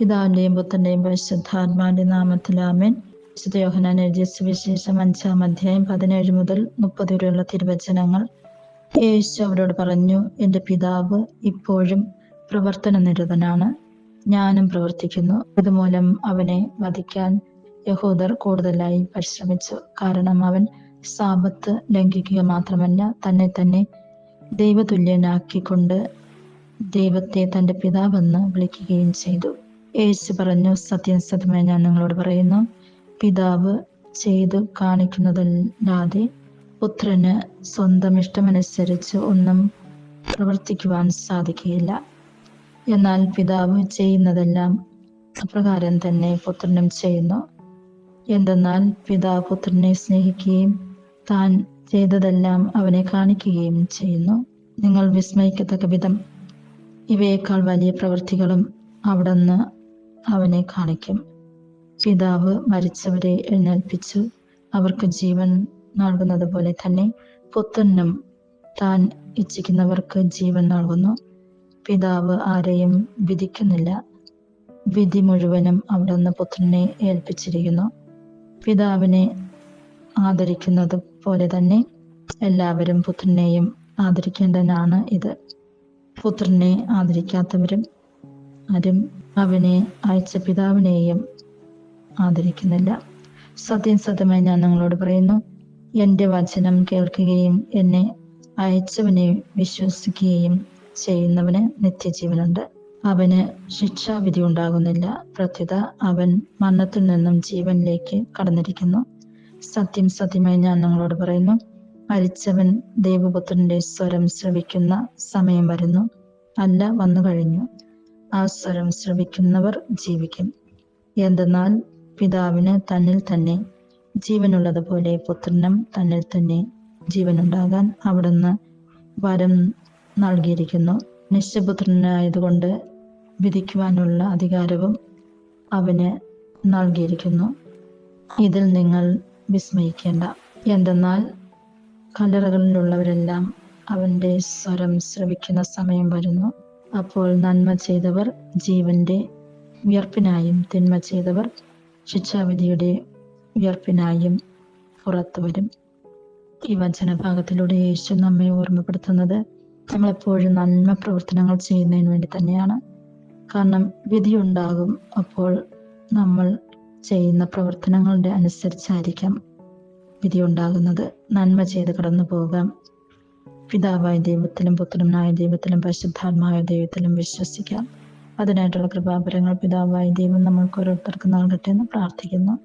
പിതാവിന്റെയും പുത്രന്റെയും പരിശുദ്ധാത്മാവിന്റെ നാമത്തിൽ ആമേൻ. വിശുദ്ധ യോഹന്നാൻ എഴുതിയ സുവിശേഷം 5-ാം അധ്യായം 17 മുതൽ 30 വരെയുള്ള തിരുവചനങ്ങൾ. യേശു അവരോട് പറഞ്ഞു, എന്റെ പിതാവ് ഇപ്പോഴും പ്രവർത്തനനിരതനാണ്, ഞാനും പ്രവർത്തിക്കുന്നു. ഇതുമൂലം അവനെ വധിക്കാൻ യഹൂദർ കൂടുതലായി പരിശ്രമിച്ചു. കാരണം അവൻ സാബത്ത് ലംഘിക്കുക മാത്രമല്ല, തന്നെ ദൈവതുല്യനാക്കിക്കൊണ്ട് ദൈവത്തെ തന്റെ പിതാവെന്ന് വിളിക്കുകയും ചെയ്തു. യേശു പറഞ്ഞു, സത്യം സത്യമായി ഞാൻ നിങ്ങളോട് പറയുന്നു, പിതാവ് ചെയ്തു കാണിക്കുന്നതല്ലാതെ പുത്രന് സ്വന്തം ഇഷ്ടമനുസരിച്ച് ഒന്നും പ്രവർത്തിക്കുവാൻ സാധിക്കുകയില്ല. എന്നാൽ പിതാവ് ചെയ്യുന്നതെല്ലാം അപ്രകാരം തന്നെ പുത്രനും ചെയ്യുന്നു. എന്തെന്നാൽ പിതാവ് പുത്രനെ സ്നേഹിക്കുകയും താൻ ചെയ്തതെല്ലാം അവനെ കാണിക്കുകയും ചെയ്യുന്നു. നിങ്ങൾ വിസ്മയിക്കത്തക്ക വിധം ഇവയേക്കാൾ വലിയ പ്രവൃത്തികളും അവിടുന്ന് അവനെ കാണിക്കും. പിതാവ് മരിച്ചവരെ എഴുന്നേൽപ്പിച്ചു അവർക്ക് ജീവൻ നൽകുന്നത് പോലെ തന്നെ പുത്രനും താൻ ഇച്ഛിക്കുന്നവർക്ക് ജീവൻ നൽകുന്നു. പിതാവ് ആരെയും വിധിക്കുന്നില്ല, വിധി മുഴുവനും അവിടുന്ന് പുത്രനെ ഏൽപ്പിച്ചിരിക്കുന്നു. പിതാവിനെ ആദരിക്കുന്നത് പോലെ തന്നെ എല്ലാവരും പുത്രനെയും ആദരിക്കേണ്ടതാണ് ഇത്. പുത്രനെ ആദരിക്കാത്തവരും ആരും അവനെ അയച്ച പിതാവിനെയും ആദരിക്കുന്നില്ല. സത്യം സത്യമായി ഞാൻ നിങ്ങളോട് പറയുന്നു, എൻ്റെ വചനം കേൾക്കുകയും എന്നെ അയച്ചവനെ വിശ്വസിക്കുകയും ചെയ്യുന്നവന് നിത്യജീവനുണ്ട്. അവന് ശിക്ഷാവിധി ഉണ്ടാകുന്നില്ല, പ്രത്യുത അവൻ മരണത്തിൽ നിന്നും ജീവനിലേക്ക് കടന്നിരിക്കുന്നു. സത്യം സത്യമായി ഞാൻ നിങ്ങളോട് പറയുന്നു, മരിച്ചവൻ ദൈവപുത്രന്റെ സ്വരം ശ്രവിക്കുന്ന സമയം വരുന്നു, അല്ല വന്നു കഴിഞ്ഞു. ആ സ്വരം ശ്രവിക്കുന്നവർ ജീവിക്കും. എന്തെന്നാൽ പിതാവിന് തന്നിൽ തന്നെ ജീവനുള്ളതുപോലെ പുത്രനും തന്നിൽ തന്നെ ജീവനുണ്ടാകാൻ അവിടുന്ന് വരം നൽകിയിരിക്കുന്നു. നിശ്ചയപുത്രനായതുകൊണ്ട് വിധിക്കുവാനുള്ള അധികാരവും അവന് നൽകിയിരിക്കുന്നു. ഇതിൽ നിങ്ങൾ വിസ്മയിക്കേണ്ട. എന്തെന്നാൽ കല്ലറകളിലുള്ളവരെല്ലാം അവന്റെ സ്വരം ശ്രവിക്കുന്ന സമയം വരുന്നു. അപ്പോൾ നന്മ ചെയ്തവർ ജീവന്റെ ഉയർപ്പിനായും തിന്മ ചെയ്തവർ ശിക്ഷാവിധിയുടെ ഉയർപ്പിനായും പുറത്തു വരും. ഈ വചനഭാഗത്തിലൂടെ യേശു നമ്മെ ഓർമ്മപ്പെടുത്തുന്നത് നമ്മളെപ്പോഴും നന്മ പ്രവർത്തനങ്ങൾ ചെയ്യുന്നതിന് വേണ്ടി തന്നെയാണ്. കാരണം വിധിയുണ്ടാകും. അപ്പോൾ നമ്മൾ ചെയ്യുന്ന പ്രവർത്തനങ്ങളുടെ അനുസരിച്ചായിരിക്കാം വിധി ഉണ്ടാകുന്നത്. നന്മ ചെയ്ത് കടന്നു പോകാം. പിതാവായ ദൈവത്തിലും പുത്രനായ ദൈവത്തിലും പരിശുദ്ധാത്മാവായ ദൈവത്തിലും വിശ്വസിക്കാം. അതിനായിട്ടുള്ള കൃപാവരങ്ങൾ പിതാവായ ദൈവം നമ്മൾക്ക് ഓരോരുത്തർക്ക് നൽകട്ടെ എന്ന് പ്രാർത്ഥിക്കുന്നു.